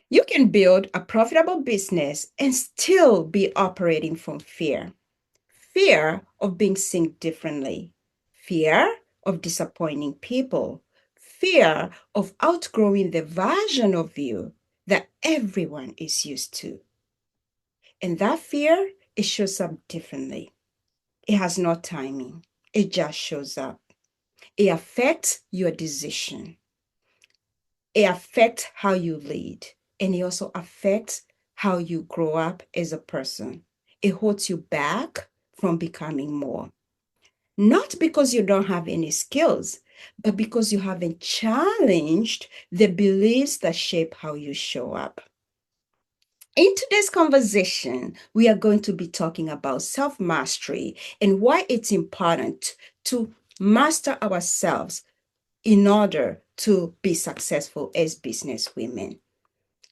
You can build a profitable business and still be operating from fear. Fear of being seen differently, fear of disappointing people, fear of outgrowing the version of you that everyone is used to. And that fear, it shows up differently. It has no timing. It just shows up. It affects your decision. It affects how you lead. And it also affects how you grow up as a person. It holds you back from becoming more. Not because you don't have any skills, but because you haven't challenged the beliefs that shape how you show up. In today's conversation, we are going to be talking about self mastery and why it's important to master ourselves in order to be successful as business women.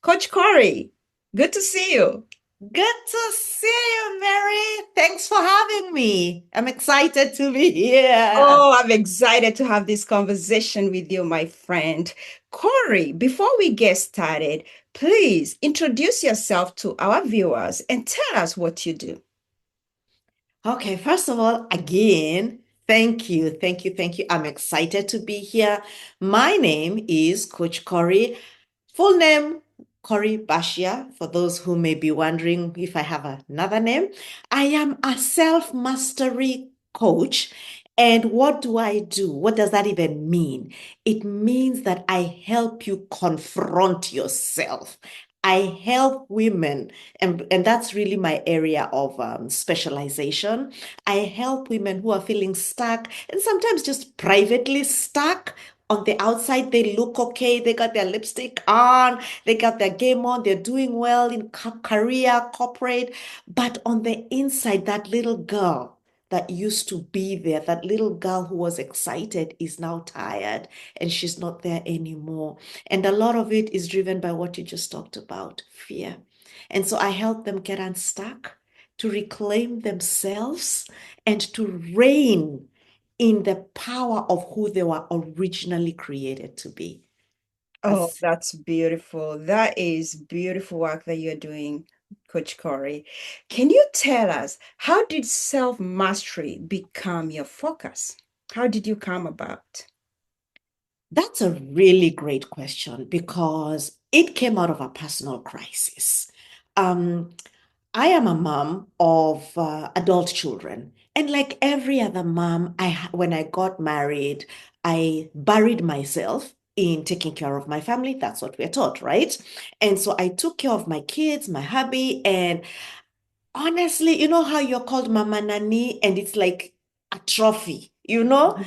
Coach Korry, good to see you. Good to see you, Mary. Thanks for having me. I'm excited to be here. Oh, I'm excited to have this conversation with you, my friend. Corey, before we get started, please introduce yourself to our viewers and tell us what you do. Okay, first of all, again, thank you, thank you, thank you. I'm excited to be here. My name is Coach Korry. Full name, Korry Bashia, for those who may be wondering if I have another name. I am a self-mastery coach. And what do I do? What does that even mean? It means that I help you confront yourself. I help women, and that's really my area of specialization. I help women who are feeling stuck and sometimes just privately stuck. On the outside, they look okay. They got their lipstick on, they got their game on, they're doing well in career, corporate. But on the inside, that little girl that used to be there, that little girl who was excited, is now tired and she's not there anymore. And a lot of it is driven by what you just talked about, fear. And so I help them get unstuck, to reclaim themselves, and to reign in the power of who they were originally created to be. Oh, That's that's beautiful. That is beautiful work that you're doing, Coach Corey. Can you tell us how did self-mastery become your focus? How did you come about? that's a really great question because it came out of a personal crisis. Um, I am a mom of adult children, and like every other mom, when I got married, I buried myself in taking care of my family. That's what we're taught, right? And so I took care of my kids, my hubby, and honestly, you know how you're called Mama Nani and it's like a trophy, you know?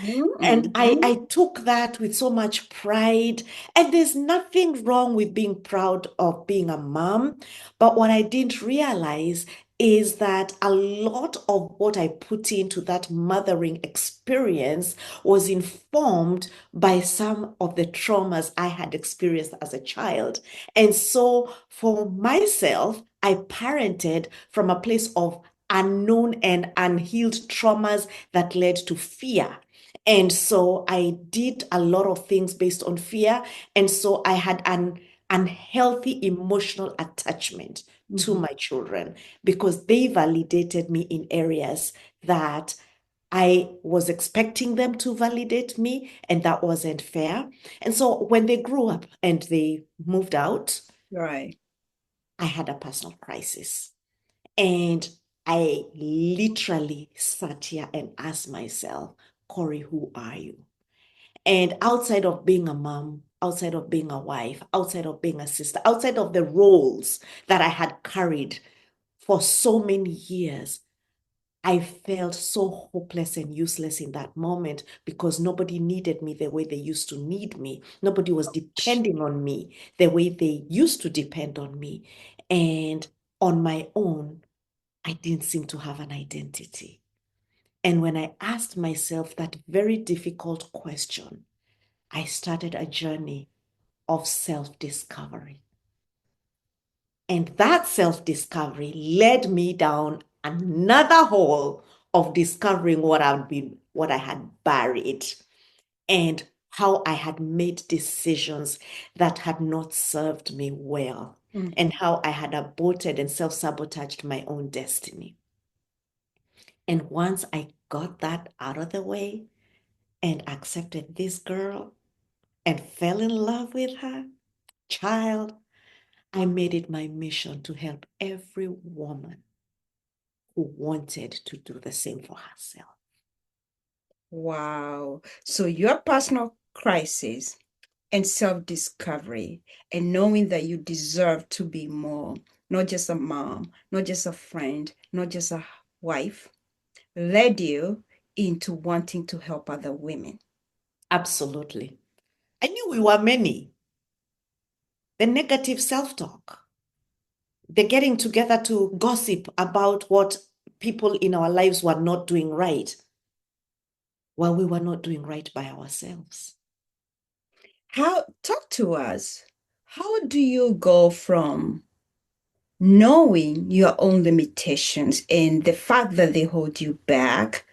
And I Mhm. took that with so much pride. And there's nothing wrong with being proud of being a mom. But what I didn't realize is that a lot of what I put into that mothering experience was informed by some of the traumas I had experienced as a child. And so for myself, I parented from a place of unknown and unhealed traumas that led to fear. And so I did a lot of things based on fear. And so I had an unhealthy emotional attachment to Mhm. my children because they validated me in areas that I was expecting them to validate me, and that wasn't fair. And so when they grew up and they moved out, Right. I had a personal crisis. And I literally sat here and asked myself, Korry, who are you? And outside of being a mom, outside of being a wife, outside of being a sister, outside of the roles that I had carried for so many years, I felt so hopeless and useless in that moment because nobody needed me the way they used to need me. Nobody was depending on me the way they used to depend on me. And on my own, I didn't seem to have an identity. And when I asked myself that very difficult question, I started a journey of self discovery. And that self discovery led me down another hole of discovering what I had buried. And how I had made decisions that had not served me well, and Mhm. how I had aborted and self-sabotaged my own destiny. And once I got that out of the way and accepted this girl and fell in love with her, child, I made it my mission to help every woman who wanted to do the same for herself. Wow. So your personal crisis and self-discovery and knowing that you deserve to be more, not just a mom, not just a friend, not just a wife, led you into wanting to help other women. Absolutely. I knew we were many. The negative self talk, the getting together to gossip about what people in our lives were not doing right while we were not doing right by ourselves. How, talk to us. How do you go from knowing your own limitations and the fact that they hold you back,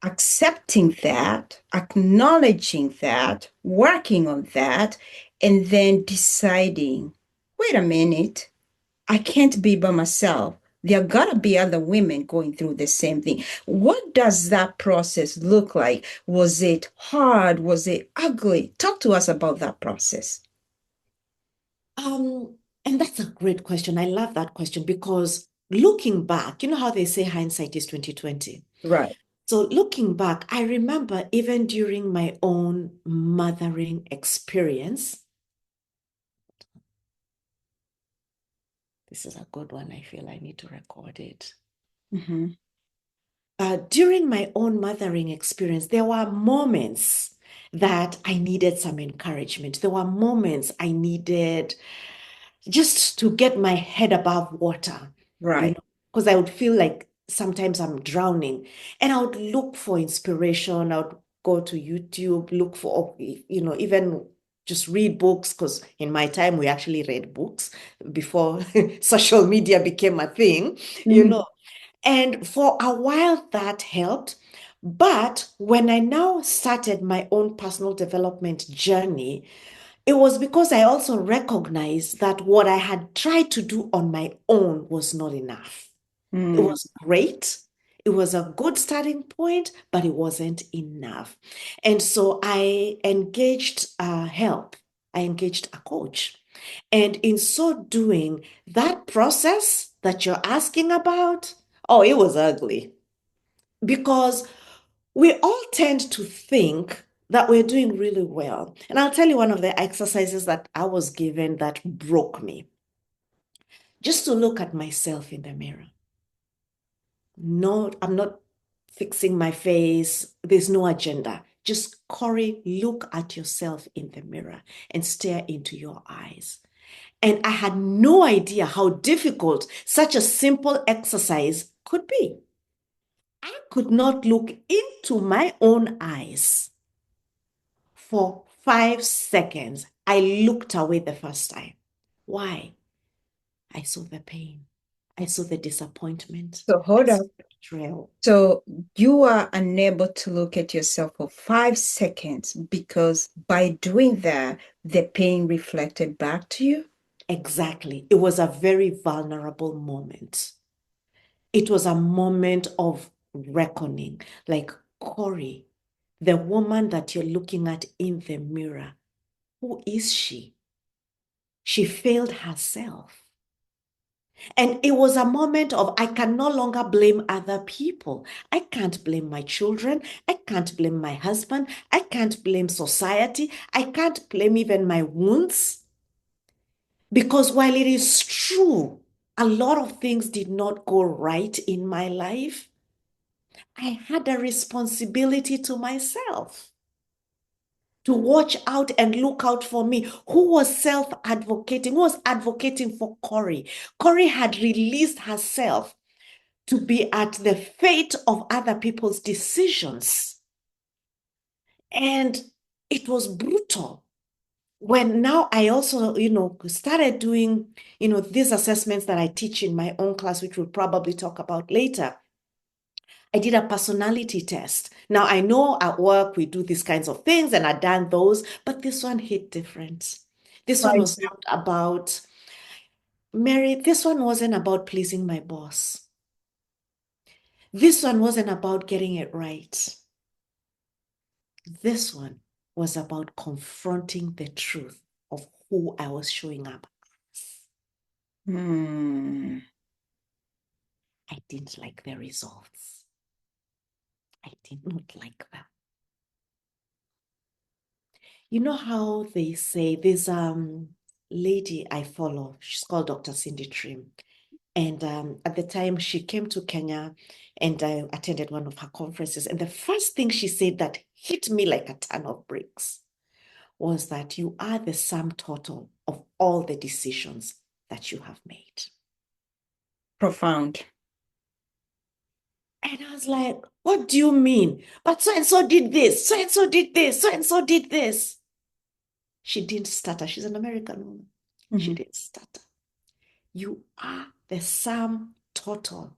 accepting that, acknowledging that, working on that, and then deciding, wait a minute, I can't be by myself. There gotta be other women going through the same thing. What does that process look like? Was it hard? Was it ugly? Talk to us about that process. And that's a great question. I love that question because looking back, you know how they say hindsight is 2020. Right. So looking back, I remember even during my own mothering experience, this is a good one. I feel I need to record it. Mhm. During my own mothering experience, there were moments that I needed some encouragement. There were moments I needed just to get my head above water, Right. because I would feel like sometimes I'm drowning. And I would look for inspiration. I would go to YouTube, look for, even just read books, because in my time we actually read books before social media became a thing, you Mhm. know. And for a while that helped. But when I now started my own personal development journey, it was because I also recognized that what I had tried to do on my own was not enough. It Mm. was great. It was a good starting point, but it wasn't enough. And so I engaged help. I engaged a coach. And in so doing, that process that you're asking about, oh, it was ugly because we all tend to think that we're doing really well. And I'll tell you one of the exercises that I was given that broke me. Just to look at myself in the mirror. No, I'm not fixing my face. There's no agenda. Just, Korry, look at yourself in the mirror and stare into your eyes. And I had no idea how difficult such a simple exercise could be. I could not look into my own eyes for 5 seconds. I looked away the first time. Why? I saw the pain. I saw the disappointment. So I hold saw up. the betrayal. So you are unable to look at yourself for 5 seconds because by doing that, the pain reflected back to you. Exactly. It was a very vulnerable moment. It was a moment of reckoning. Like, Korry, the woman that you're looking at in the mirror, who is she? She failed herself. And it was a moment of, I can no longer blame other people. I can't blame my children. I can't blame my husband. I can't blame society. I can't blame even my wounds. Because while it is true, a lot of things did not go right in my life, I had a responsibility to myself to watch out and look out for me. Who was self-advocating? Who was advocating for Korry? Korry had released herself to be at the fate of other people's decisions. And it was brutal. When now I also, started doing, these assessments that I teach in my own class, which we'll probably talk about later. I did a personality test. Now, I know at work we do these kinds of things and I've done those, but this one hit different. This For one was example, not about, Mary, this one wasn't about pleasing my boss. This one wasn't about getting it right. This one was about confronting the truth of who I was showing up as. hmm, I didn't like the results. I did not like them. You know how they say there's lady I follow, she's called Dr. Cindy Trim. And at the time she came to Kenya and I attended one of her conferences. And the first thing she said that hit me like a ton of bricks was that you are the sum total of all the decisions that you have made. profound. And I was like, what do you mean? But so and so did this, so and so did this, so and so did this. She didn't stutter. She's an American woman. She Mhm. didn't stutter. You are the sum total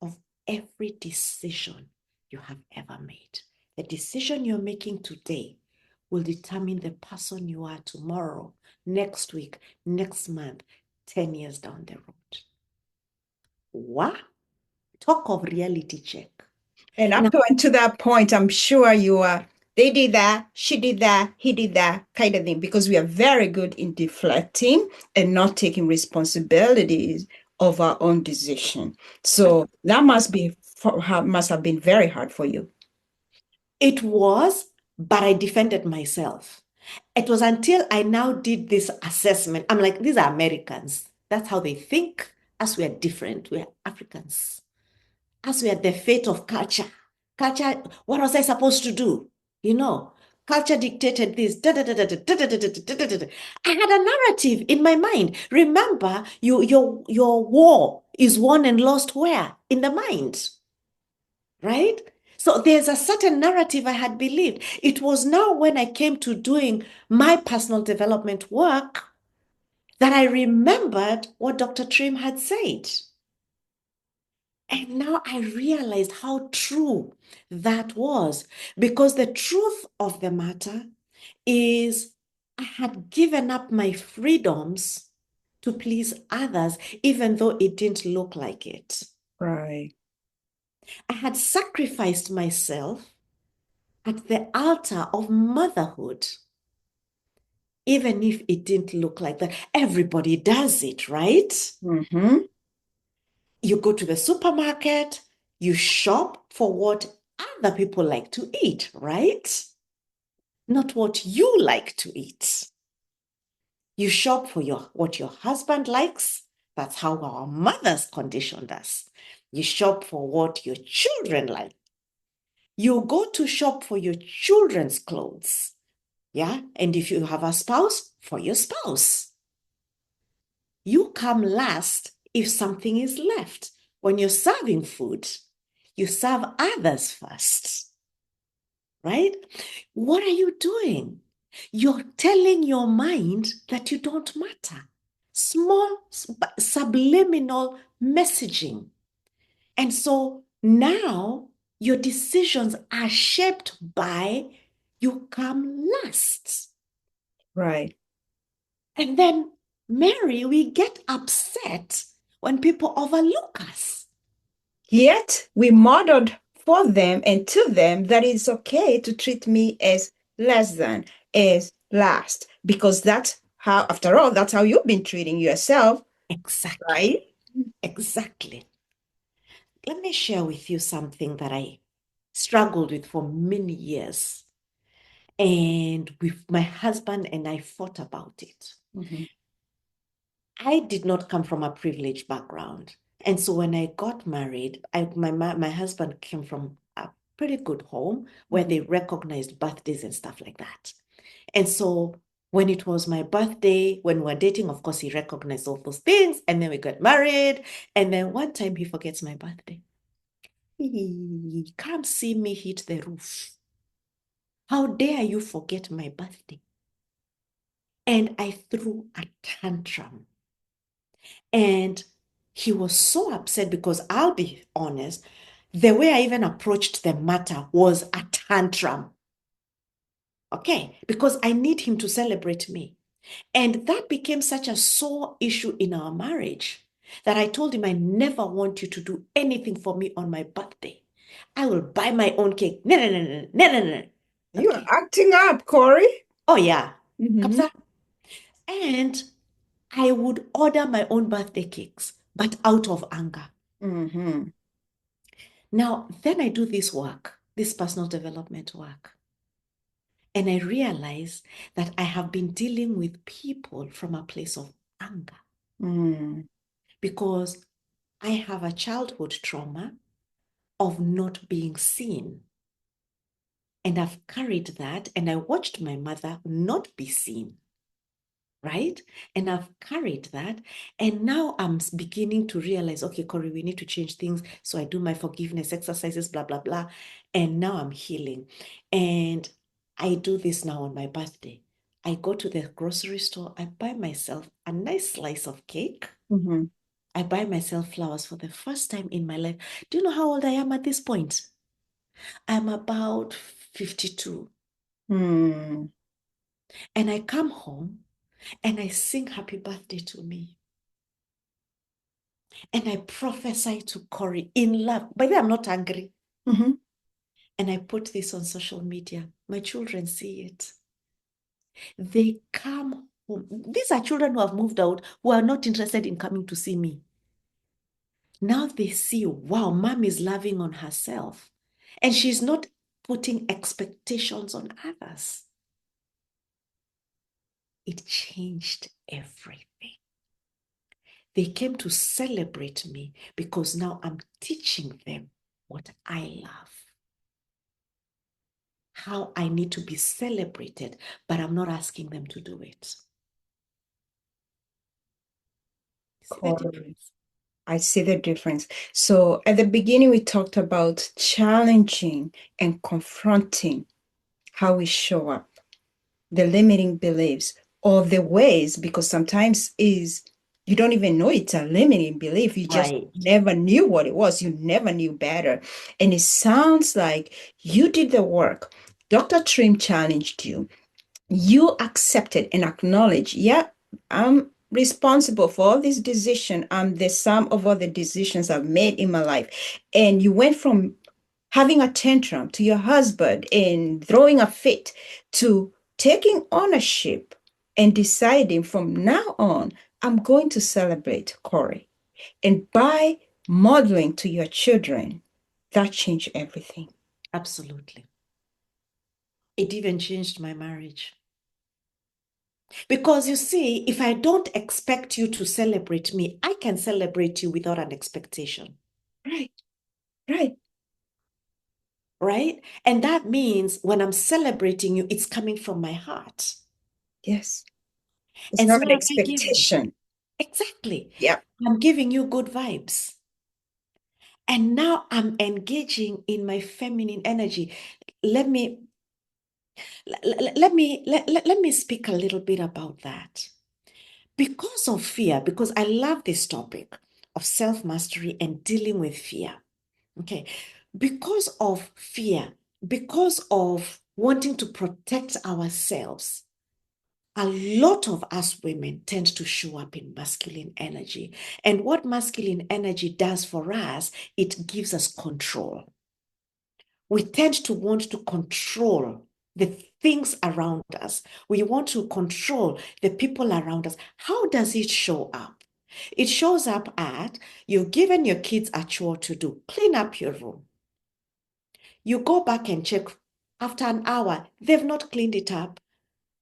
of every decision you have ever made. The decision you're making today will determine the person you are tomorrow, next week, next month, 10 years down the road. What? Talk of reality check. And up Now, to that point, I'm sure you are. They did that, she did that, he did that kind of thing, because we are very good in deflecting and not taking responsibilities of our own decision. So that must have been very hard for you. it was, but I defended myself. It was until I now did this assessment. I'm like, these are Americans. That's how they think. As we are different, we are Africans. As we are the fate of culture. Culture, what was I supposed to do? You know, culture dictated this. Da, da, da, da, da, da, da, da, da, da, da, da, da. I had a narrative in my mind. Remember, your war is won and lost where? In the mind, right? So there's a certain narrative I had believed. It was now when I came to doing my personal development work that I remembered what Dr. Trim had said. And now I realized how true that was, because the truth of the matter is I had given up my freedoms to please others, even though it didn't look like it. Right. I had sacrificed myself at the altar of motherhood, even if it didn't look like that. Everybody does it, right? Mm-hmm. You go to the supermarket, you shop for what other people like to eat, right? Not what you like to eat. You shop for what your husband likes. That's how our mothers conditioned us. You shop for what your children like. You go to shop for your children's clothes. Yeah. And if you have a spouse, for your spouse. You come last if something is left. When you're serving food, you serve others first, right? What are you doing? You're telling your mind that you don't matter. Small subliminal messaging. And so now your decisions are shaped by you come last. Right. And then, Mary, we get upset when people overlook us. Yet we modeled for them and to them that it's okay to treat me as less than, as last, because that's how, after all, that's how you've been treating yourself, Exactly, right? exactly. Let me share with you something that I struggled with for many years. And with my husband and I fought about it. Mhm. I did not come from a privileged background. And so when I got married, my husband came from a pretty good home where Mhm. they recognized birthdays and stuff like that. And so when it was my birthday, when we were dating, of course, he recognized all those things. And then we got married. And then one time he forgets my birthday. He come see me hit the roof. How dare you forget my birthday? And I threw a tantrum. And he was so upset because I'll be honest, The way I even approached the matter was a tantrum. Okay, because I need him to celebrate me. And that became such a sore issue in our marriage that I told him, I never want you to do anything for me on my birthday. I will buy my own cake. No, no, no, no, no, no, no. You are Okay. acting up, Korry. Oh, yeah. Mm-hmm. Kapsa. And I would order my own birthday cakes, but out of anger. Mm-hmm. Now, then I do this work, this personal development work. And I realize that I have been dealing with people from a place of anger Mm-hmm. because I have a childhood trauma of not being seen. And I've carried that, and I watched my mother not be seen, right? And I've carried that. And now I'm beginning to realize, okay, Korry, we need to change things. So I do my forgiveness exercises, blah, blah, blah. And now I'm healing. And I do this now on my birthday. I go to the grocery store, I buy myself a nice slice of cake. Mm-hmm. I buy myself flowers for the first time in my life. Do you know how old I am at this point? I'm about 52. Mm-hmm. And I come home and I sing happy birthday to me. And I prophesy to Korry in love. By the way, I'm not angry. Mm-hmm. And I put this on social media. My children see it. They come home. These are children who have moved out, who are not interested in coming to see me. Now they see, wow, mom is loving on herself. And she's not putting expectations on others. It changed everything. They came to celebrate me because now I'm teaching them what I love, how I need to be celebrated, but I'm not asking them to do it. See the Korry, difference? I see the difference. So at the beginning, we talked about challenging and confronting how we show up, the limiting beliefs or the ways, because sometimes is you don't even know it's a limiting belief. You just Right. never knew what it was. You never knew better. And it sounds like you did the work. Dr. Trim challenged you. You accepted and acknowledged, yeah, I'm responsible for all these decisions. I'm the sum of all the decisions I've made in my life. And you went from having a tantrum to your husband and throwing a fit to taking ownership and deciding from now on, I'm going to celebrate Korry. And by modeling to your children, that changed everything. Absolutely. It even changed my marriage. Because you see, if I don't expect you to celebrate me, I can celebrate you without an expectation. Right, right. Right? And that means when I'm celebrating you, it's coming from my heart. Yes. It's And not so an what am I giving? expectation. Exactly. Yeah. I'm giving you good vibes. And now I'm engaging in my feminine energy. Let me let me speak a little bit about that. Because of fear, because I love this topic of self-mastery and dealing with fear. Okay. Because of fear, because of wanting to protect ourselves, a lot of us women tend to show up in masculine energy. And what masculine energy does for us, it gives us control. We tend to want to control the things around us. We want to control the people around us. How does it show up? It shows up at you've given your kids a chore to do, clean up your room. You go back and check after an hour, they've not cleaned it up,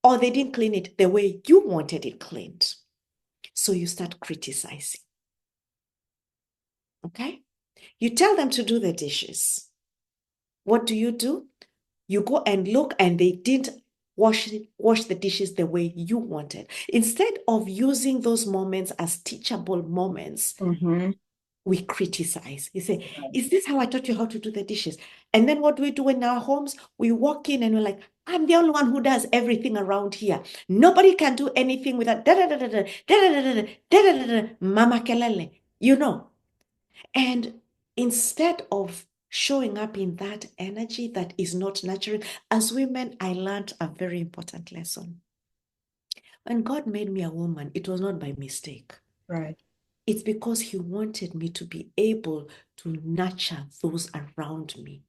or they didn't clean it the way you wanted it cleaned. So you start criticizing. Okay? You tell them to do the dishes. What do? You go and look and they didn't wash the dishes the way you wanted. Instead of using those moments as teachable moments, Mm-hmm. we criticize. You say, is this how I taught you how to do the dishes? And then what do we do in our homes? We walk in and we're like, I'm the only one who does everything around here. Nobody can do anything without da da da da da da da da da da da da da mama kelele, you know. And instead of showing up in that energy that is not nurturing. As women, I learned a very important lesson. When God made me a woman, it was not by mistake. Right. It's because He wanted me to be able to nurture those around me,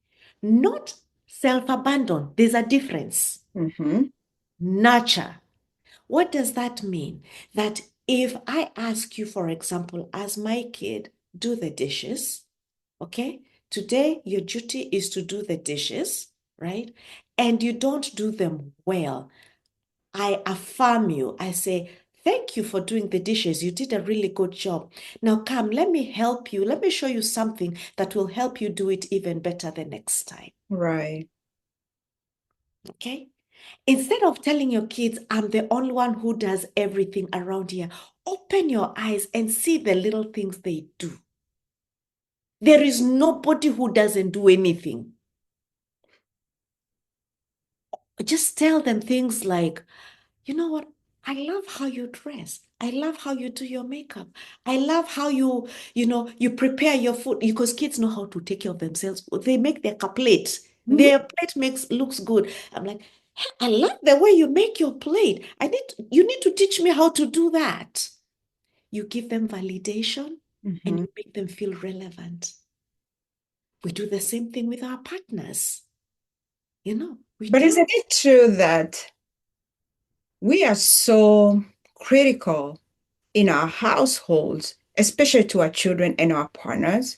not self abandon. There's a difference. Mm-hmm. Nurture. What does that mean? That if I ask you, for example, as my kid, do the dishes, okay? Today, your duty is to do the dishes, right? And you don't do them well. I affirm you. I say, thank you for doing the dishes. You did a really good job. Now, come, let me help you. Let me show you something that will help you do it even better the next time. Right. Okay? Instead of telling your kids, I'm the only one who does everything around here, open your eyes and see the little things they do. There is nobody who doesn't do anything. Just tell them things like, you know what? I love how you dress. I love how you do your makeup. I love how you prepare your food because kids know how to take care of themselves. They make their plate. Mhm. Their plate looks good. I'm like, "Hey, I love the way you make your plate. You need to teach me how to do that." You give them validation and Mm-hmm. you make them feel relevant. We do the same thing with our partners. We But isn't tell it true that we are so critical in our households, especially to our children and our partners?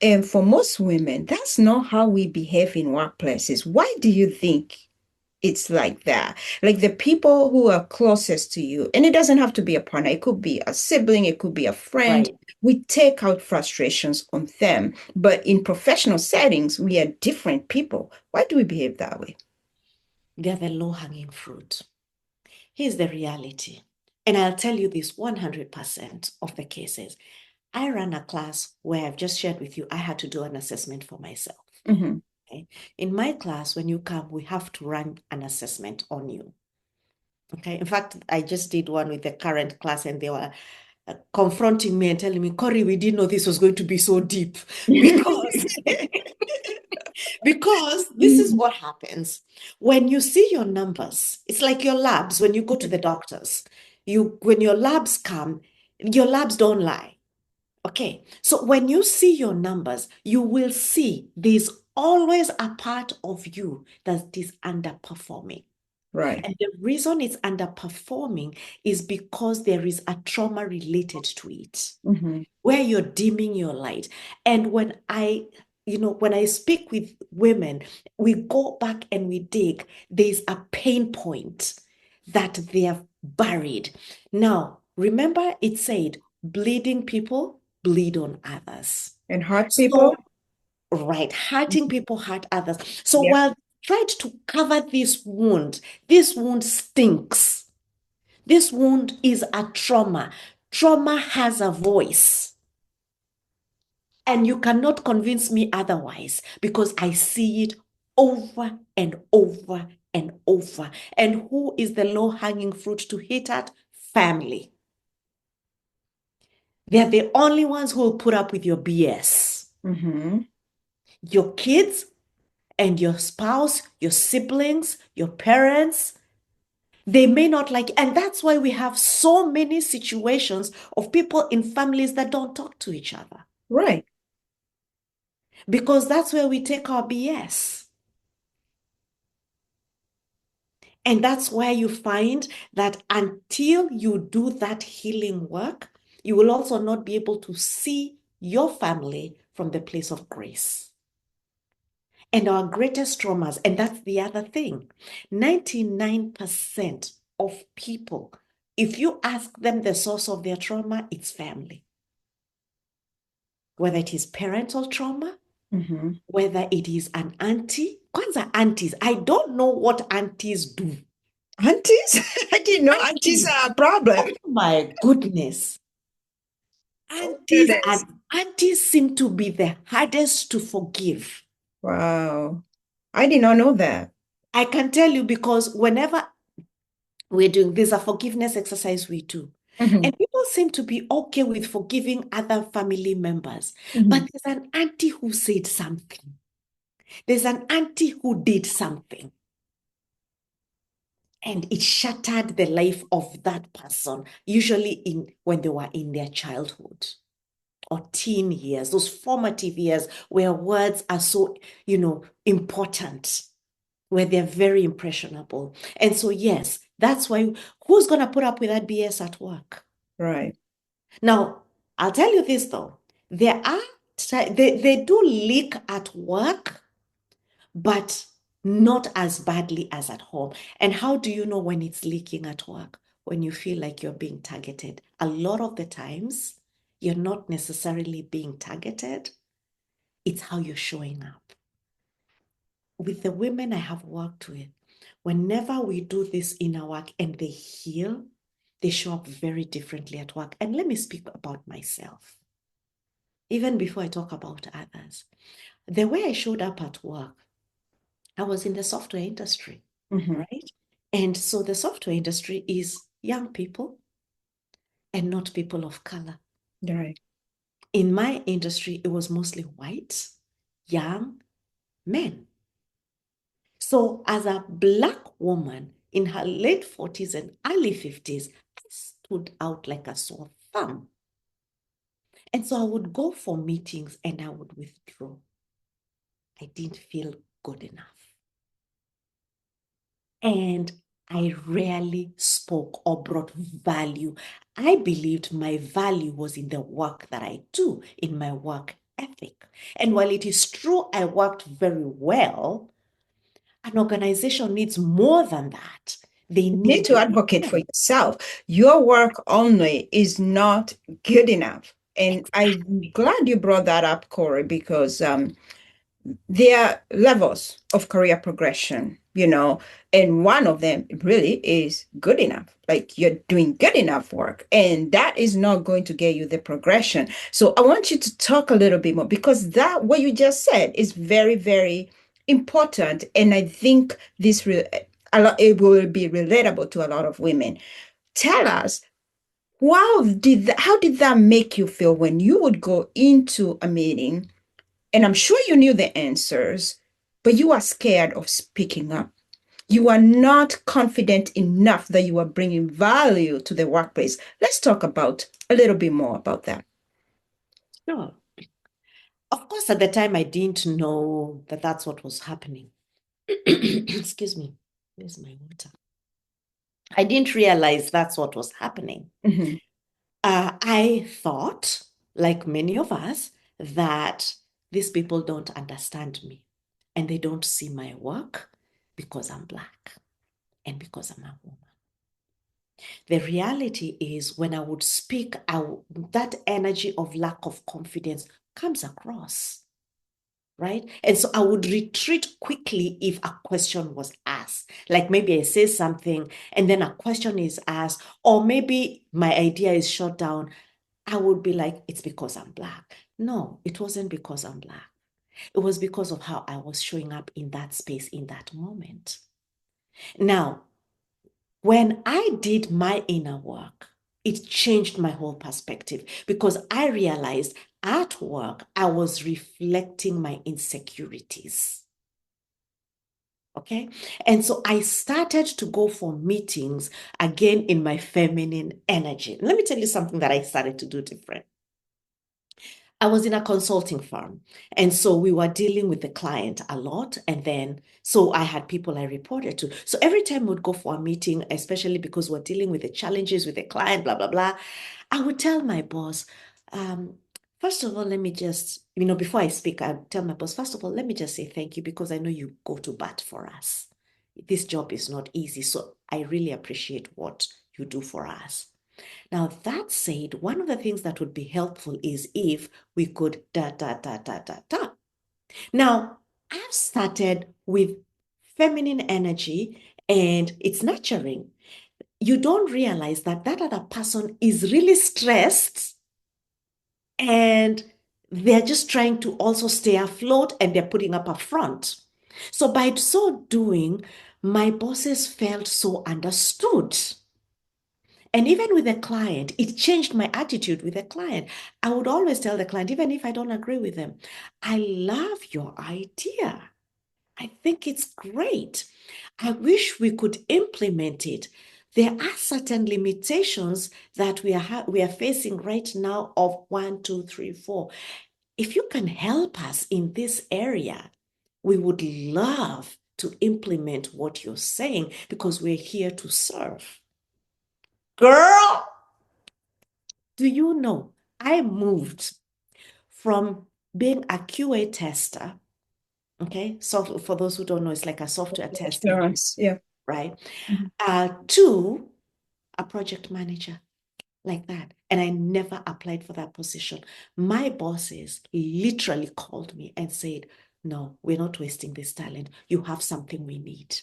And for most women, that's not how we behave in workplaces. Why do you think it's like that? Like the people who are closest to you, and it doesn't have to be a partner, it could be a sibling, it could be a friend. right. We take out frustrations on them. But in professional settings, we are different people. Why do we behave that way? They're the low-hanging fruit. Here's the reality. And I'll tell you this 100% of the cases. I ran a class where I've just shared with you, I had to do an assessment for myself. Mm-hmm. Okay. In my class, when you come, we have to run an assessment on you. Okay. In fact, I just did one with the current class and they were confronting me and telling me, Korry, we didn't know this was going to be so deep because because this is what happens when you see your numbers. It's like your labs when you go to the doctors. When your labs come, your labs don't lie. Okay. So when you see your numbers, you will see there's always a part of you that is underperforming. Right. And the reason it's underperforming is because there is a trauma related to it Mm-hmm. where you're dimming your light. And when I speak with women, we go back and we dig, there's a pain point that they have buried. Now, remember it said, bleeding people bleed on others. And hurt people? So, right, hurting people hurt others. So Yeah. while tried to cover this wound stinks. This wound is a trauma. Trauma has a voice. And you cannot convince me otherwise because I see it over and over and over. And who is the low hanging fruit to hit at? Family. They're the only ones who will put up with your BS. Mm-hmm. Your kids and your spouse, your siblings, your parents, they may not like, and that's why we have so many situations of people in families that don't talk to each other Right. because that's where we take our BS. And that's where you find that until you do that healing work, you will also not be able to see your family from the place of grace. And our greatest traumas, and that's the other thing, 99% of people, if you ask them the source of their trauma, it's family. Whether it is parental trauma, Mm-hmm. whether it is an auntie. Kwanza aunties, I don't know what aunties do. Aunties? I didn't know aunties Aunties, are a problem. oh my goodness. Oh, Aunties goodness. and aunties seem to be the hardest to forgive. Wow. I did not know that. I can tell you because whenever there's a forgiveness exercise we do. Mm-hmm. And people seem to be okay with forgiving other family members. Mm-hmm. But there's an auntie who said something. There's an auntie who did something and it shattered the life of that person, usually in when they were in their childhood or teen years, those formative years where words are so, important, where they're very impressionable. And so, yes, that's why who's going to put up with that BS at work? Right. Now, I'll tell you this though, there are they do leak at work, but not as badly as at home. And how do you know when it's leaking at work? When you feel like you're being targeted. A lot of the times, you're not necessarily being targeted, it's how you're showing up. With the women I have worked with, whenever we do this inner work and they heal, they show up very differently at work. And let me speak about myself, even before I talk about others. The way I showed up at work, I was in the software industry, Mm-hmm. right? And so the software industry is young people and not people of color. Right. In my industry, it was mostly white, young men. So as a Black woman in her late 40s and early 50s, I stood out like a sore thumb. And so I would go for meetings and I would withdraw. I didn't feel good enough. And I rarely spoke or brought value. I believed my value was in the work that I do, in my work ethic. And while it is true I worked very well, an organization needs more than that. They You need need to your advocate for intent. yourself. Your work only is not good enough. And I'm Exactly. glad you brought that up, Corey, because there are levels of career progression, and one of them really is good enough. Like you're doing good enough work, and that is not going to get you the progression. So I want you to talk a little bit more because that what you just said is very, very important, and I think a lot it will be relatable to a lot of women. Tell us how did that make you feel when you would go into a meeting and I'm sure you knew the answers, but you are scared of speaking up. You are not confident enough that you are bringing value to the workplace. Let's talk about a little bit more about that. Sure. Of course, at the time, I didn't know that that's what was happening. Excuse me. Where's my water? I didn't realize that's what was happening. Mhm. I thought, like many of us, that these people don't understand me and they don't see my work because I'm Black and because I'm a woman. The reality is, when I would speak, that energy of lack of confidence comes across, right? And so I would retreat quickly if a question was asked. Like maybe I say something and then a question is asked, or maybe my idea is shut down. I would be like, it's because I'm Black. No, it wasn't because I'm Black. It was because of how I was showing up in that space in that moment. Now, when I did my inner work, it changed my whole perspective because I realized at work, I was reflecting my insecurities. Okay. And so I started to go for meetings again in my feminine energy. Let me tell you something that I started to do different. I was in a consulting firm. And so we were dealing with the client a lot. And then, so I had people I reported to. So every time we'd go for a meeting, especially because we're dealing with the challenges with the client, blah, blah, blah, I would tell my boss, um, first of all, let me just, before I speak, I tell my boss, first of all, let me just say thank you because I know you go to bat for us. This job is not easy. So I really appreciate what you do for us. Now, that said, one of the things that would be helpful is if we could da da da da da da. Now, I've started with feminine energy and it's nurturing. You don't realize that that other person is really stressed and they're just trying to also stay afloat and they're putting up a front. So, by so doing, my bosses felt so understood. And even with the client, it changed my attitude with the client. I would always tell the client, even if I don't agree with them, I love your idea. I think it's great. I wish we could implement it. There are certain limitations that we are facing right now of one, two, three, four. If you can help us in this area, we would love to implement what you're saying because we're here to serve. Girl, do you know I moved from being a QA tester, okay? So for those who don't know, it's like a software testing, Assurance. Yeah. right? Mhm. To a project manager like that. And I never applied for that position. My bosses literally called me and said, no, we're not wasting this talent. You have something we need.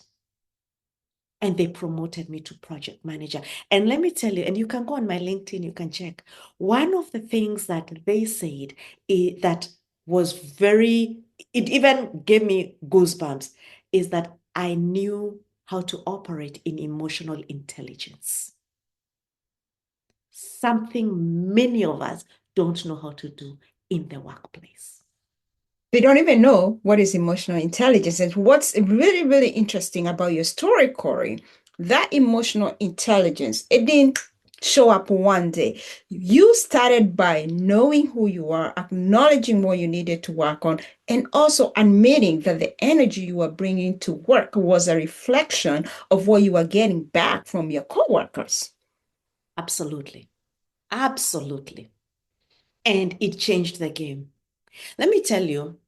And they promoted me to project manager. And let me tell you, and you can go on my LinkedIn, you can check. One of the things that they said that was very, it even gave me goosebumps, is that I knew how to operate in emotional intelligence. Something many of us don't know how to do in the workplace. They don't even know what is emotional intelligence. And what's really, really interesting about your story, Korry, that emotional intelligence, it didn't show up one day. You started by knowing who you are, acknowledging what you needed to work on, and also admitting that the energy you were bringing to work was a reflection of what you were getting back from your coworkers. Absolutely. Absolutely. And it changed the game. Let me tell you,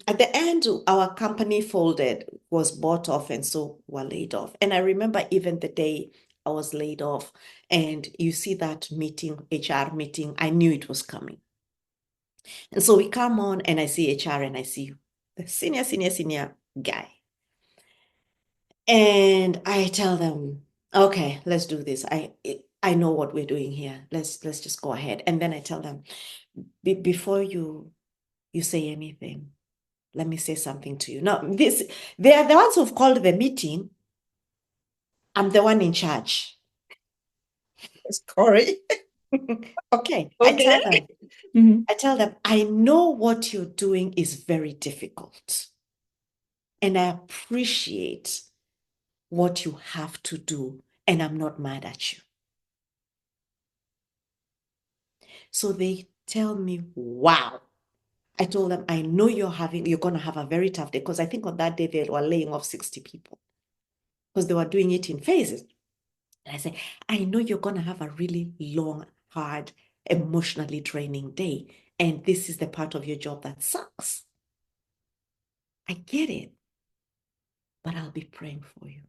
at the end, our company folded, was bought off, and so were laid off. And I remember even the day I was laid off, and you see that meeting, HR meeting, I knew it was coming. And so we come on, and I see HR, and I see the senior guy. And I tell them, okay, let's do this. I know what we're doing here. Let's just go ahead. And then I tell them, before you say anything, let me say something to you. Now, they are the ones who've called the meeting. I'm the one in charge. Yes, Korry. Okay, Okay. Mhm. I tell them, I know what you're doing is very difficult. And I appreciate what you have to do. And I'm not mad at you. So they tell me, wow. I told them, I know you're going to have a very tough day because I think on that day they were laying off 60 people because they were doing it in phases. And I said, I know you're going to have a really long, hard, emotionally draining day. And this is the part of your job that sucks. I get it, but I'll be praying for you.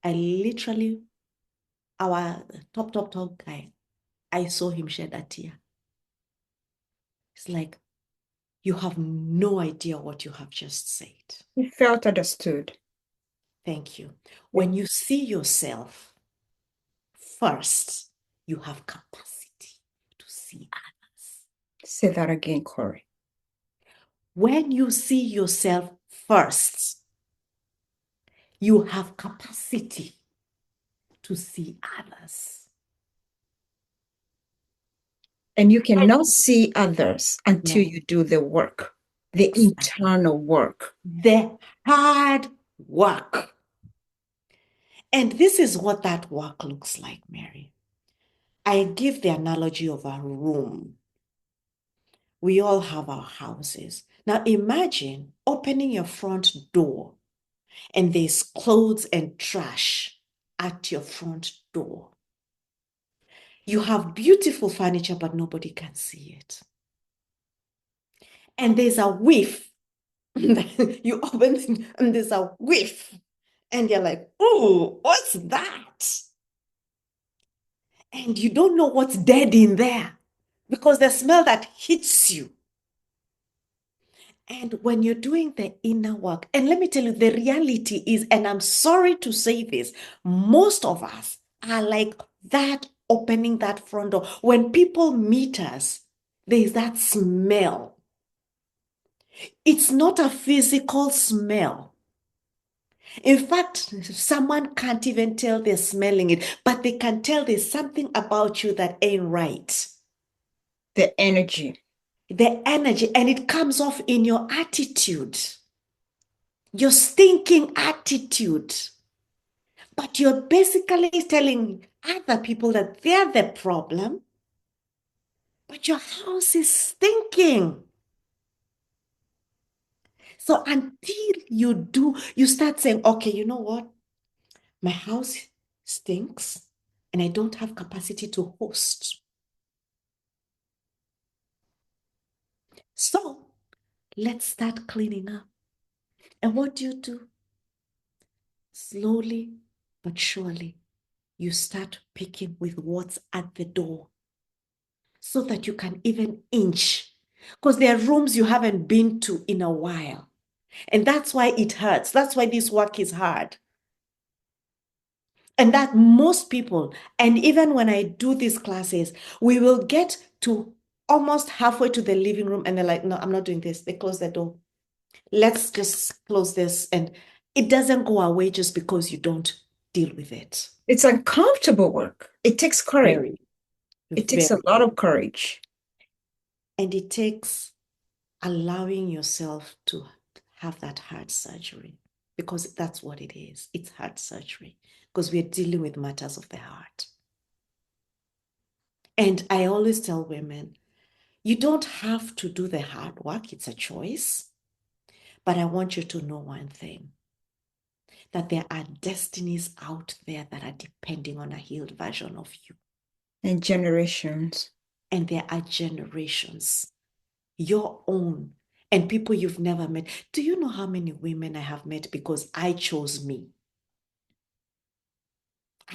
I literally, our top guy, I saw him shed a tear. It's like, you have no idea what you have just said. You felt understood. Thank you. Yeah. When you see yourself first, you have capacity to see others. Say that again, Korry. When you see yourself first, you have capacity to see others. And you cannot see others until No, you do the work, the exactly. internal work. The hard work. And this is what that work looks like, Mary. I give the analogy of a room. We all have our houses. Now imagine opening your front door and there's clothes and trash at your front door. You have beautiful furniture, but nobody can see it. And there's a whiff. You open it and there's a whiff. And you're like, oh, what's that? And you don't know what's dead in there because the smell that hits you. And when you're doing the inner work, and let me tell you, the reality is, and I'm sorry to say this, most of us are like that opening that front door. When people meet us, there's that smell. It's not a physical smell. In fact, someone can't even tell they're smelling it, but they can tell there's something about you that ain't right. The energy. the energy, and it comes off in your attitude, your stinking attitude. But you're basically telling other people that they're the problem, but your house is stinking. So until you start saying, okay, you know what? My house stinks and I don't have capacity to host. So let's start cleaning up. And what do? Slowly but surely, you start picking with what's at the door so that you can even inch. Because there are rooms you haven't been to in a while. And that's why it hurts. That's why this work is hard. And that most people, and even when I do these classes, we will get to almost halfway to the living room and they're like, no, I'm not doing this. They close the door. Let's just close this. And it doesn't go away just because you don't deal with it. It's uncomfortable work. It takes courage. Very, It takes a very. lot of courage. And it takes allowing yourself to have that heart surgery because that's what it is. It's heart surgery because we're dealing with matters of the heart. And I always tell women, you don't have to do the hard work, it's a choice. But I want you to know one thing that there are destinies out there that are depending on a healed version of you. And generations. And there are generations, your own, and people you've never met. Do you know how many women I have met because I chose me?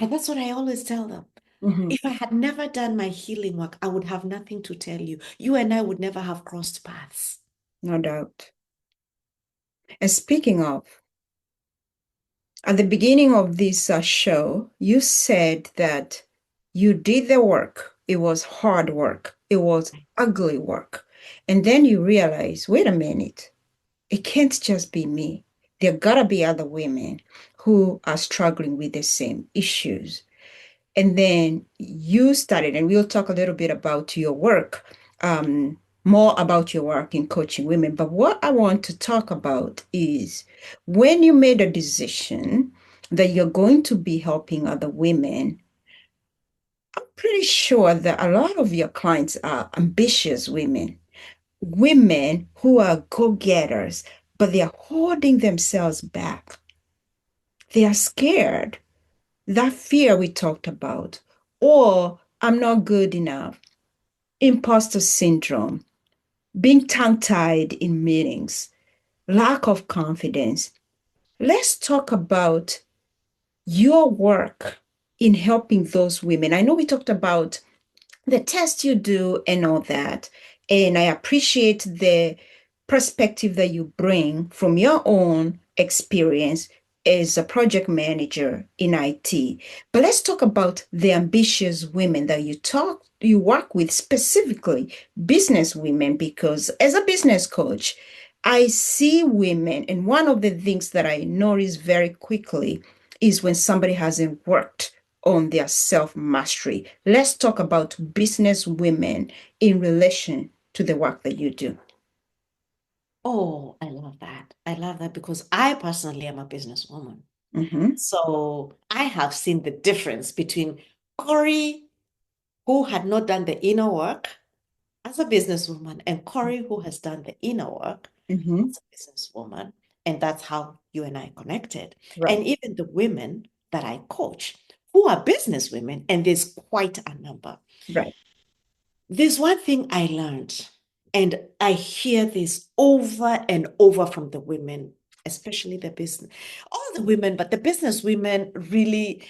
And that's what I always tell them. Mhm. If I had never done my healing work, I would have nothing to tell you. You and I would never have crossed paths. No doubt. And speaking of, at the beginning of this show, you said that you did the work. It was hard work. It was ugly work. And then you realize, wait a minute, it can't just be me. There gotta be other women who are struggling with the same issues. And then you started, and we'll talk a little bit about your work, more about your work in coaching women. But what I want to talk about is when you made a decision that you're going to be helping other women, I'm pretty sure that a lot of your clients are ambitious women, women who are go-getters, but they are holding themselves back. They are scared. That fear we talked about, or I'm not good enough, imposter syndrome, being tongue-tied in meetings, lack of confidence. Let's talk about your work in helping those women. I know we talked about the test you do and all that. And I appreciate the perspective that you bring from your own experience as a project manager in IT. But let's talk about the ambitious women that you work with, specifically business women, because as a business coach, I see women, and one of the things that I notice very quickly is when somebody hasn't worked on their self mastery. Let's talk about business women in relation to the work that you do. Oh, I love that. I love that because I personally am a businesswoman. Mm-hmm, So I have seen the difference between Korry, who had not done the inner work as a businesswoman, and Korry, who has done the inner work mm-hmm, as a businesswoman. And that's how you and I connected. right, And even the women that I coach who are businesswomen, and there's quite a number. right. There's one thing I learned, and I hear this over and over from the women, especially the business, all the women, but the business women really,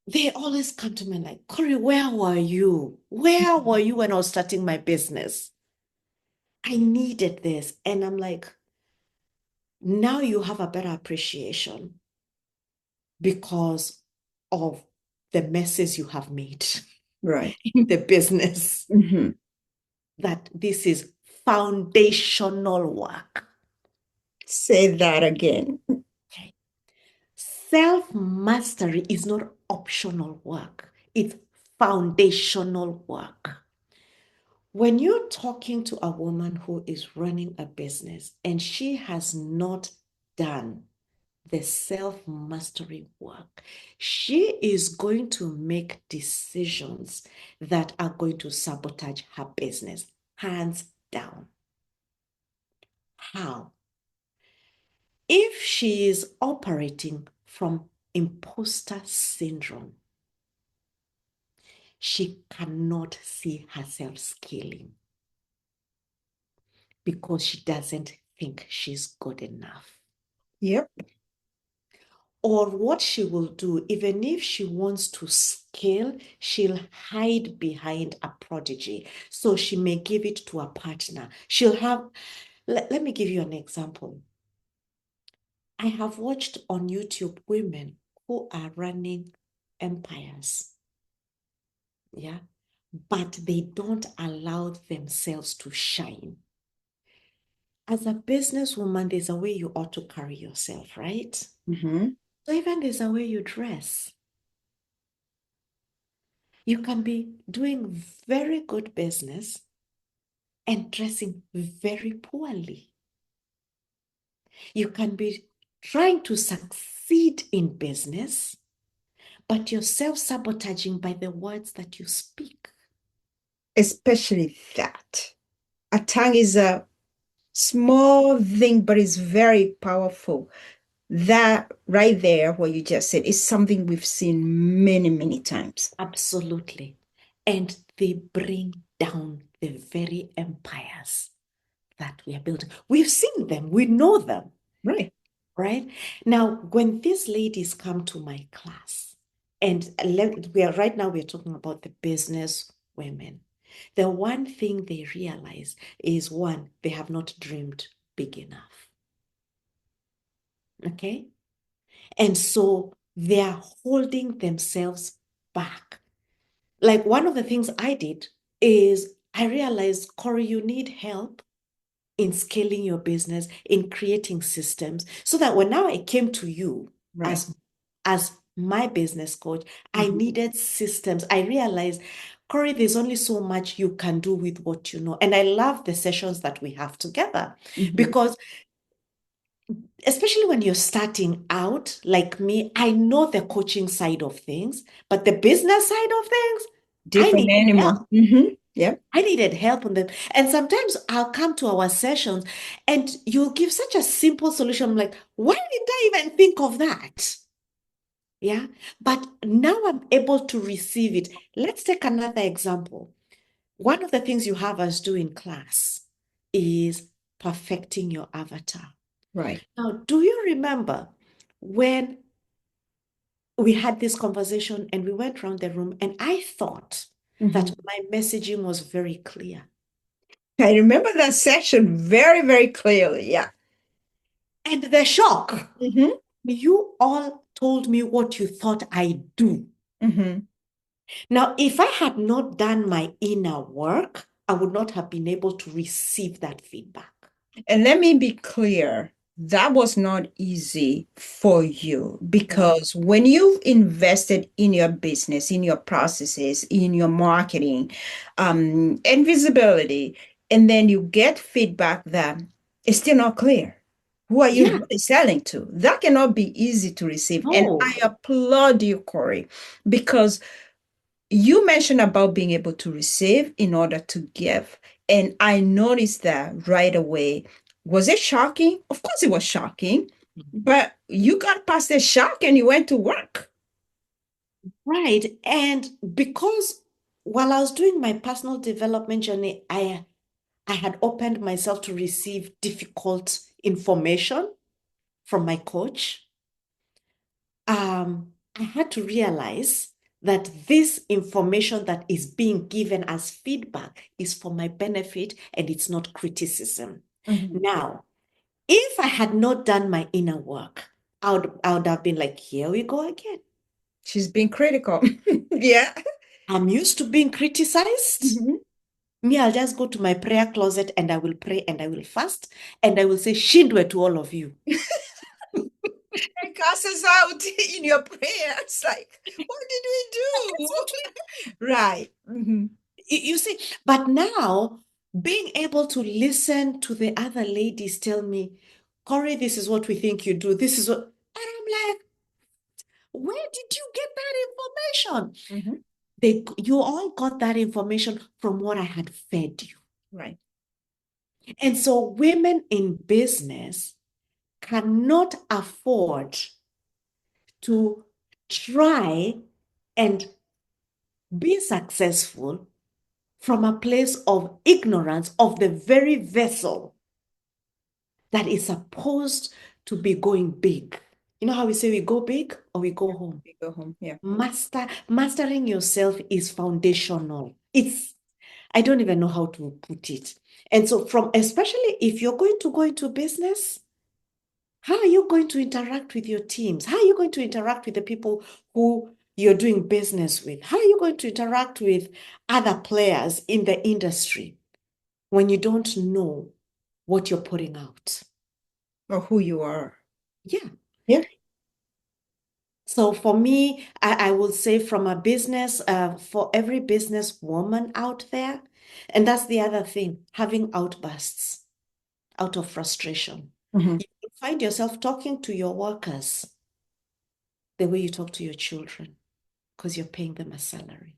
they always come to me like, Korry, where were you? Where were you when I was starting my business? I needed this. And I'm like, now you have a better appreciation because of the messes you have made Right. in the business, Mm-hmm. that this is foundational work. Say that again. Okay. Self-mastery is not optional work, it's foundational work. When you're talking to a woman who is running a business and she has not done the self mastery work, she is going to make decisions that are going to sabotage her business, hands down. How? If she is operating from imposter syndrome, she cannot see herself scaling because she doesn't think she's good enough. Yep. Or what she will do, even if she wants to scale, she'll hide behind a prodigy. So she may give it to a partner. Let me give you an example. I have watched on YouTube women who are running empires, yeah, but they don't allow themselves to shine. As a businesswoman, there's a way you ought to carry yourself, right? Mm-hmm. So even there's a way you dress. You can be doing very good business and dressing very poorly. You can be trying to succeed in business, but you're self-sabotaging by the words that you speak. Especially that. A tongue is a small thing, but it's very powerful. That right there, what you just said, is something we've seen many, many times. Absolutely. And they bring down the very empires that we are building. We've seen them, we know them, Right. right? Now, when these ladies come to my class, and right now we're talking about the business women. The one thing they realize is one, they have not dreamed big enough. Okay? And so they are holding themselves back. Like one of the things I did is I realized, Korry, you need help in scaling your business, in creating systems, so that when now I came to you Right. as my business coach, I Mm-hmm. needed systems. I realized, Korry, there's only so much you can do with what you know. And I love the sessions that we have together Mm-hmm. because especially when you're starting out, like me, I know the coaching side of things, but the business side of things, I Different needed animal. help. Mm-hmm. Yep. I needed help on them. And sometimes I'll come to our sessions and you'll give such a simple solution. I'm like, why didn't I even think of that? Yeah. But now I'm able to receive it. Let's take another example. One of the things you have us do in class is perfecting your avatar. Right. Now, do you remember when we had this conversation and we went around the room and I thought Mm-hmm. that my messaging was very clear? I remember that session very, very clearly. Yeah. And the shock, Mm-hmm. you all told me what you thought I do. Mm-hmm. Now, if I had not done my inner work, I would not have been able to receive that feedback. And let me be clear, that was not easy for you No. because when you've invested in your business, in your processes, in your marketing, and visibility, and then you get feedback that it's still not clear. Who are you Yeah, really selling to? That cannot be easy to receive. And I no. applaud you, Korry, because you mentioned about being able to receive in order to give. And I noticed that right away. Was it shocking? Of course, it was shocking, but you got past the shock and you went to work. Right. And because while I was doing my personal development journey, I had opened myself to receive difficult information from my coach. I had to realize that this information that is being given as feedback is for my benefit and it's not criticism. Mhm. Now, if I had not done my inner work, I would have been like, here we go again. She's being critical. Yeah. I'm used to being criticized. Mhm. Me, I'll just go to my prayer closet and I will pray and I will fast and I will say, Shindwe to all of you. And cast us out in your prayers. Like, what did we do? Right. Mhm. You see, but now being able to listen to the other ladies tell me, Corey, this is what we think you do. This is what, and I'm like, where did you get that information? Mhm. You all got that information from what I had fed you. Right. And so women in business cannot afford to try and be successful from a place of ignorance of the very vessel that is supposed to be going big. You know how we say we go big or we go Yeah. home? We go home. Yeah. Mastering yourself is foundational. I don't even know how to put it. And so especially if you're going to go into business, how are you going to interact with your teams? How are you going to interact with the people who you're doing business with? How are you going to interact with other players in the industry when you don't know what you're putting out? Or who you are. Yeah. Yeah. So for me, I will say from a business, for every business woman out there, and that's the other thing, having outbursts out of frustration. Mhm. You will find yourself talking to your workers the way you talk to your children because you're paying them a salary.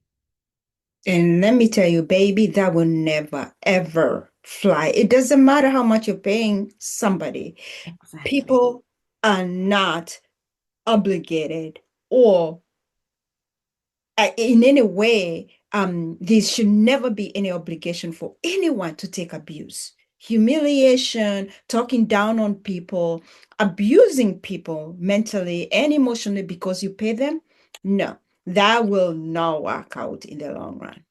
And let me tell you, baby, that will never, ever fly. It doesn't matter how much you're paying somebody. Exactly. People are not obligated or in any way, there should never be any obligation for anyone to take abuse, humiliation, talking down on people, abusing people mentally and emotionally because you pay them. No, that will not work out in the long run.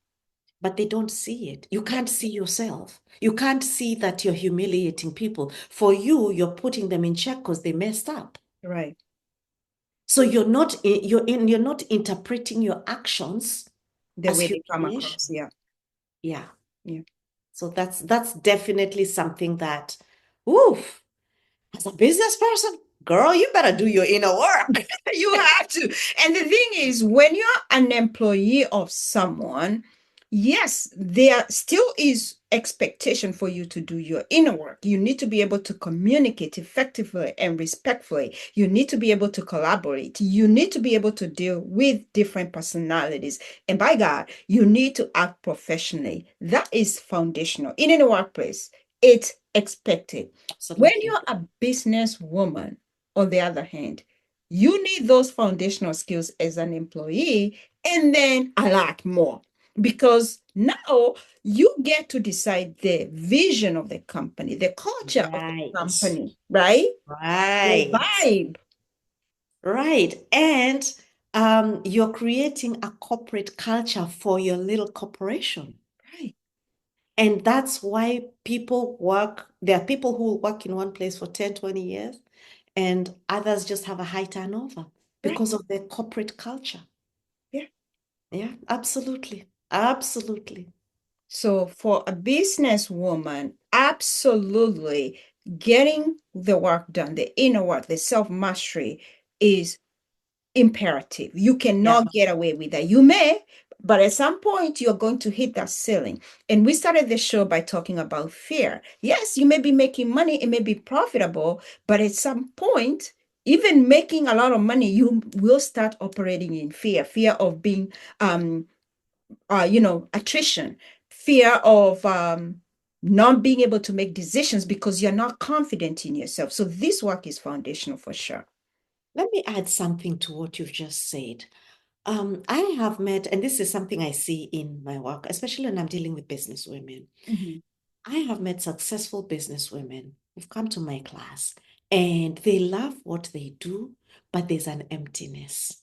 But they don't see it. You can't see yourself. You can't see that you're humiliating people. For you, you're putting them in check because they messed up. Right. So you're not interpreting your actions The as way they come humiliation. across. Yeah. Yeah. Yeah. So that's definitely something that, oof, as a business person, girl, you better do your inner work. You have to. And the thing is, when you're an employee of someone, yes, there still is expectation for you to do your inner work. You need to be able to communicate effectively and respectfully. You need to be able to collaborate. You need to be able to deal with different personalities. And by God, you need to act professionally. That is foundational. In any workplace, it's expected. When Absolutely. you're a businesswoman, on the other hand, you need those foundational skills as an employee and then a lot more because now you get to decide the vision of the company, the culture of the Right. company, right? The Right. vibe. Right. And you're creating a corporate culture for your little corporation. Right, And that's why there are people who work in one place for 10, 20 years, and others just have a high turnover right. because of their corporate culture. Yeah. Yeah, absolutely. Absolutely. So for a businesswoman, absolutely getting the work done, the inner work, the self-mastery is imperative. You Yeah. cannot get away with that. You may, but at some point you're going to hit that ceiling. And we started the show by talking about fear. Yes, you may be making money, it may be profitable, but at some point, even making a lot of money, you will start operating in fear, fear of being attrition, fear of not being able to make decisions because you're not confident in yourself. So this work is foundational for sure. Let me add something to what you've just said. I have met, and this is something I see in my work, especially when I'm dealing with business women. Mhm. I have met successful business women who've come to my class and they love what they do, but there's an emptiness.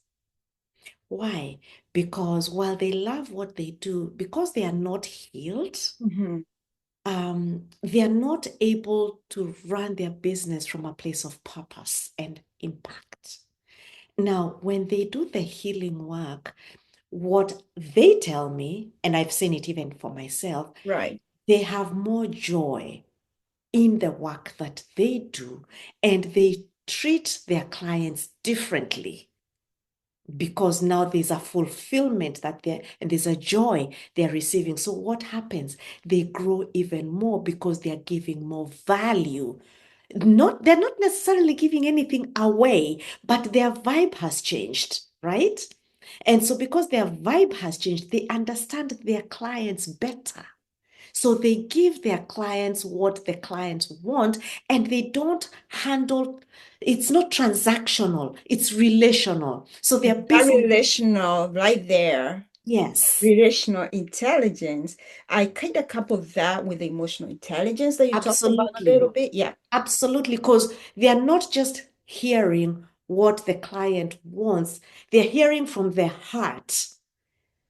Why? Because while they love what they do, because they are not healed, Mhm. they are not able to run their business from a place of purpose and impact. Now, when they do the healing work, what they tell me, and I've seen it even for myself, Right. they have more joy in the work that they do and they treat their clients differently because now there's a fulfillment that they're and there's a joy they're receiving. So what happens? They grow even more because they're giving more value. Not they're not necessarily giving anything away, but their vibe has changed, right? And so because their vibe has changed, they understand their clients better. So they give their clients what the clients want, and they don't handle, it's not transactional, it's relational. So their That business, relational right there, yes, relational intelligence. I kind of couple that with the emotional intelligence that you talked about a little absolutely. bit. Yeah. Absolutely, because they are not just hearing what the client wants, they're hearing from their heart,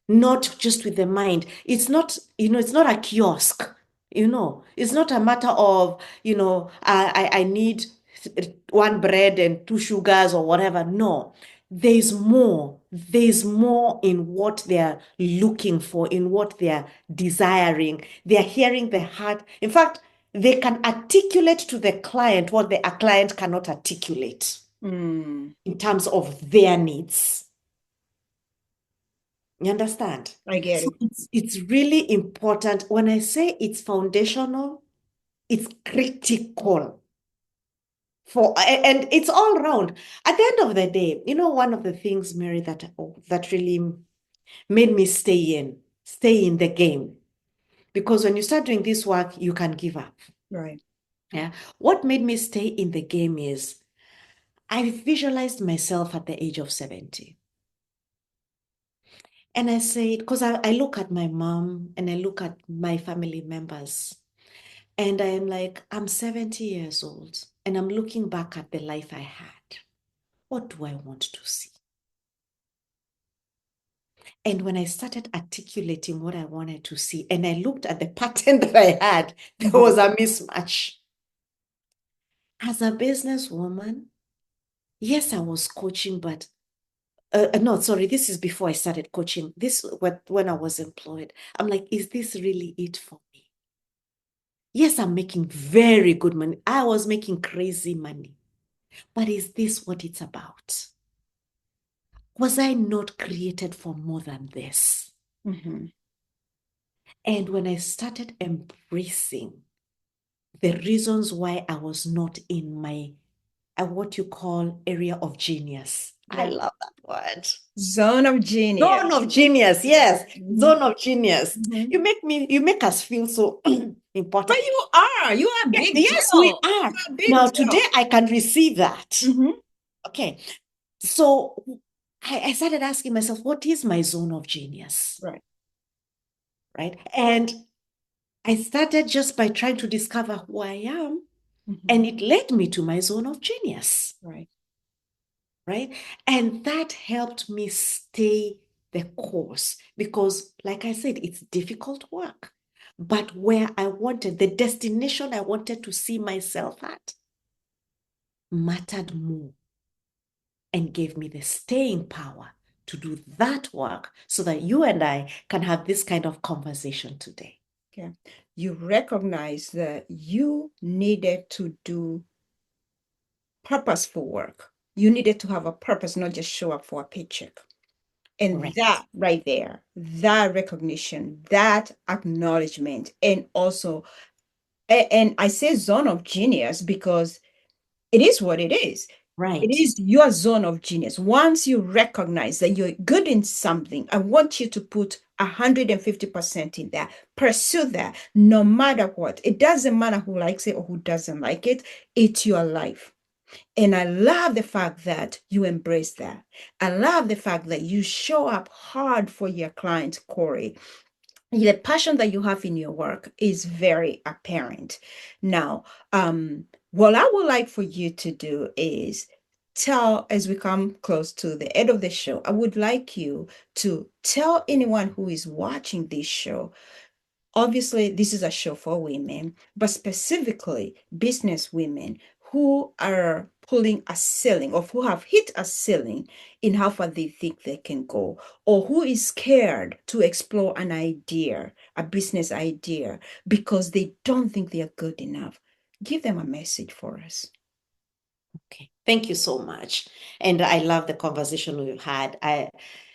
not just with the mind. It's not, it's not a kiosk, it's not a matter of, I need one bread and two sugars or whatever. No, there's more. There's more in what they're looking for, in what they're desiring. They're hearing the heart. In fact, they can articulate to the client what the a client cannot articulate Mm, in terms of their needs. You understand? I get So it. it's really important. When I say it's foundational, it's critical and it's all around. At the end of the day, one of the things, Mary, that really made me stay in the game. Because when you start doing this work, you can give up. Right. Yeah. What made me stay in the game is I visualized myself at the age of 70. And I said, because I look at my mom and I look at my family members, and I am like, I'm 70 years old and I'm looking back at the life I had. What do I want to see? And when I started articulating what I wanted to see, and I looked at the pattern that I had, there Mhm. was a mismatch. As a businesswoman, yes, I was coaching, but no, sorry, this is before I started coaching. This when I was employed. I'm like, is this really it for me? Yes, I'm making very good money. I was making crazy money. But is this what it's about? Was I not created for more than this? Mhm. And when I started embracing the reasons why I was not in my what you call area of genius. I Yeah. love that word. Zone of genius. Zone of genius, yes. Mhm. Zone of genius. Mhm. You make us feel so But important. you are. You are a Yeah, big yes, we deal. are. You are a big Now, today deal. I can receive that. Mhm. Okay. So I started asking myself, what is my zone of genius? Right. Right. And I started just by trying to discover who I am, Mhm. and it led me to my zone of genius. Right. Right. And that helped me stay the course because, like I said, it's difficult work. But where I wanted, the destination I wanted to see myself at mattered more and gave me the staying power to do that work so that you and I can have this kind of conversation today. Okay. You recognize that you needed to do purposeful work. You needed to have a purpose, not just show up for a paycheck. And Correct. that right there, that recognition, that acknowledgement, and also, and I say zone of genius because it is what it is. It Right. is your zone of genius. Once you recognize that you're good in something, I want you to put 150% in that. Pursue that no matter what. It doesn't matter who likes it or who doesn't like it. It's your life. And I love the fact that you embrace that. I love the fact that you show up hard for your client, Korry. The passion that you have in your work is very apparent. Now, what I would like for you to do is tell, as we come close to the end of the show, I would like you to tell anyone who is watching this show. Obviously, this is a show for women, but specifically business women who are pulling a ceiling or who have hit a ceiling in how far they think they can go, or who is scared to explore an idea, a business idea, because they don't think they are good enough. Give them a message for us. Okay. Thank you so much. And I love the conversation we've had.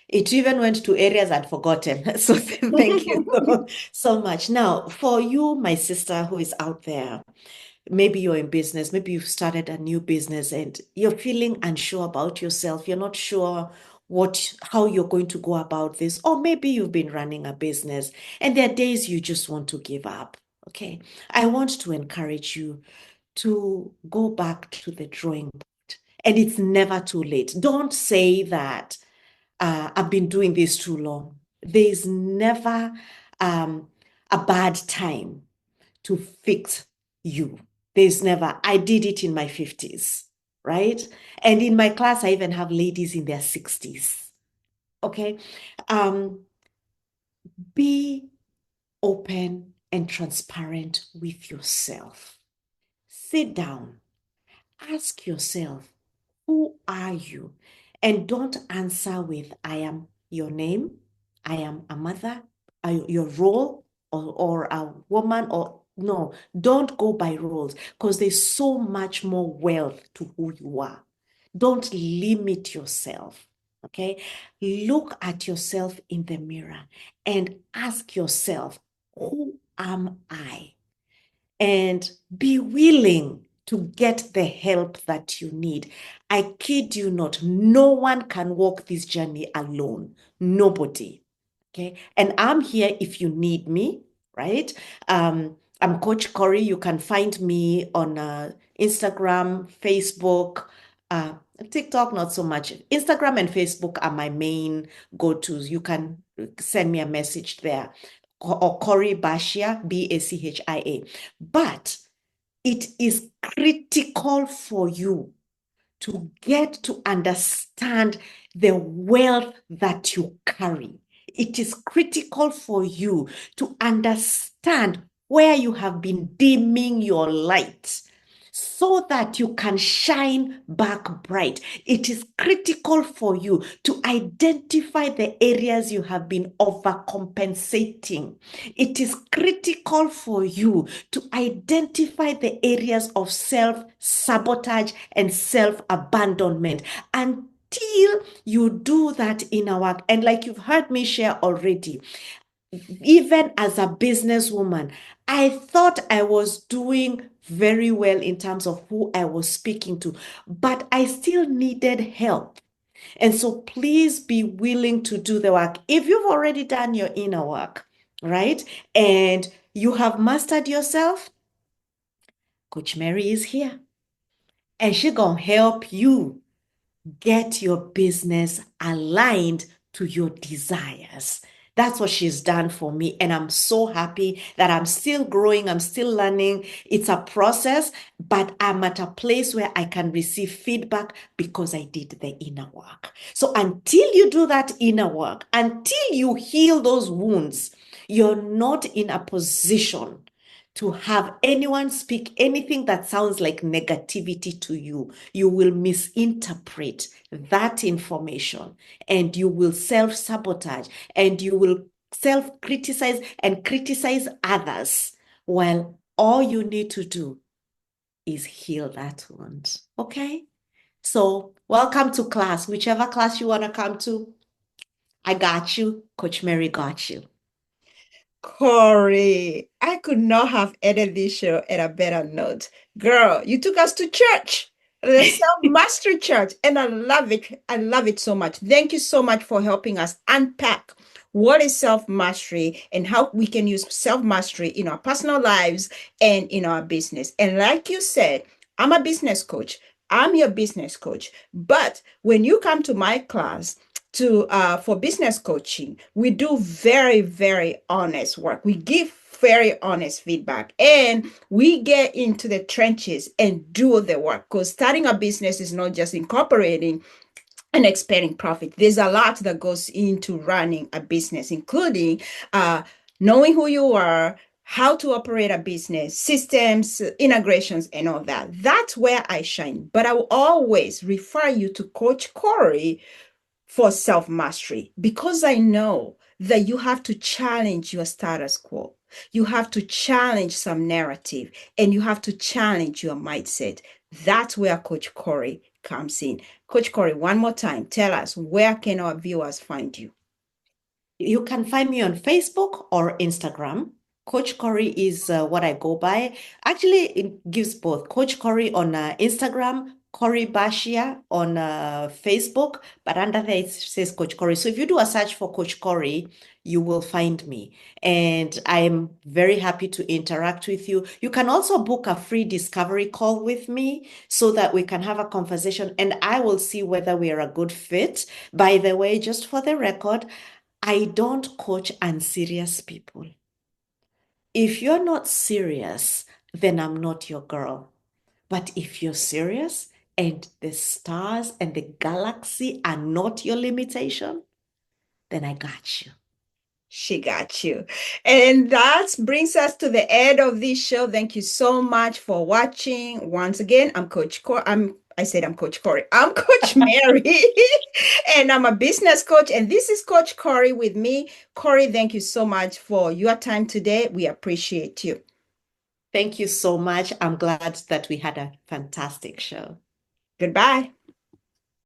It even went to areas I'd forgotten. So thank you so much. Now, for you, my sister who is out there, maybe you're in business, maybe you've started a new business and you're feeling unsure about yourself. You're not sure how you're going to go about this, or maybe you've been running a business and there are days you just want to give up. Okay. I want to encourage you to go back to the drawing board. And it's never too late. Don't say that I've been doing this too long. There's never um, a bad time to fix you. There's never, I did it in my 50s, right? And in my class, I even have ladies in their 60s. Okay. Um, be open and transparent with yourself. Sit down, ask yourself, who are you? And don't answer with, I am your name, I am a mother, your role, or a woman, or no, don't go by roles because there's so much more wealth to who you are. Don't limit yourself. Okay. Look at yourself in the mirror and ask yourself, who am I? And be willing to get the help that you need. I kid you not, no one can walk this journey alone. Nobody. Okay. And I'm here if you need me, right? I'm Coach Korry. You can find me on Instagram, Facebook, uh, TikTok, not so much. Instagram and Facebook are my main go-tos. You can send me a message there. Or Korry Bashia, Bachia. But it is critical for you to get to understand the wealth that you carry. It is critical for you to understand where you have been dimming your light so that you can shine back bright. It is critical for you to identify the areas you have been overcompensating. It is critical for you to identify the areas of self-sabotage and self-abandonment. Until you do that inner work, and like you've heard me share already, even as a businesswoman, I thought I was doing very well in terms of who I was speaking to, but I still needed help. And so please be willing to do the work. If you've already done your inner work, right, and you have mastered yourself, Coach Mary is here and she gonna help you get your business aligned to your desires. That's what she's done for me. And I'm so happy that I'm still growing. I'm still learning. It's a process, but I'm at a place where I can receive feedback because I did the inner work. So until you do that inner work, until you heal those wounds, you're not in a position to have anyone speak anything that sounds like negativity to you. You will misinterpret that information and you will self-sabotage and you will self-criticize and criticize others. Well, all you need to do is heal that wound. Okay? So, welcome to class. Whichever class you want to come to, I got you. Coach Mary got you. Corey, I could not have ended this show at a better note. Girl, you took us to church, the self-mastery church, and I love it. I love it so much. Thank you so much for helping us unpack what is self-mastery and how we can use self-mastery in our personal lives and in our business. And like you said, I'm a business coach. I'm your business coach. But when you come to my class, to for business coaching, we do very, very honest work. We give very honest feedback and we get into the trenches and do the work, because starting a business is not just incorporating and expecting profit. There's a lot that goes into running a business, including knowing who you are, how to operate a business, systems, integrations, and all that. That's where I shine. But I will always refer you to Coach Corey for self mastery, because I know that you have to challenge your status quo. You have to challenge some narrative and you have to challenge your mindset. That's where Coach Korry comes in. Coach Korry, one more time, tell us, where can our viewers find you? You can find me on Facebook or Instagram. Coach Korry is what I go by. Actually, it gives both. Coach Korry on Instagram, Korry Bashia on Facebook, but under there it says Coach Korry. So if you do a search for Coach Korry, you will find me. And I'm very happy to interact with you. You can also book a free discovery call with me so that we can have a conversation and I will see whether we are a good fit. By the way, just for the record, I don't coach unserious people. If you're not serious, then I'm not your girl. But if you're serious and the stars and the galaxy are not your limitation, then I got you. She got you. And that brings us to the end of this show. Thank you so much for watching. Once again, I'm Coach Corey. I said I'm Coach Corey. I'm Coach Mary, and I'm a business coach. And this is Coach Corey with me. Corey, thank you so much for your time today. We appreciate you. Thank you so much. I'm glad that we had a fantastic show. Goodbye.